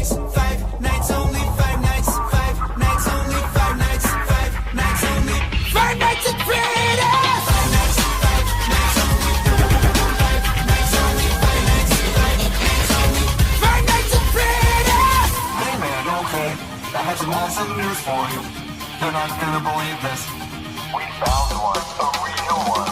nights, 5 nights only, 5 nights, 5 nights only, 5 nights, 5 nights only, 5 nights at Freddy's. 5 nights, 5 nights only, 5 nights only, 5 nights, 5 nights only, 5 nights at Freddy's. Hey man, okay, I had some awesome news for you. You're not gonna believe this. We found one, a real one.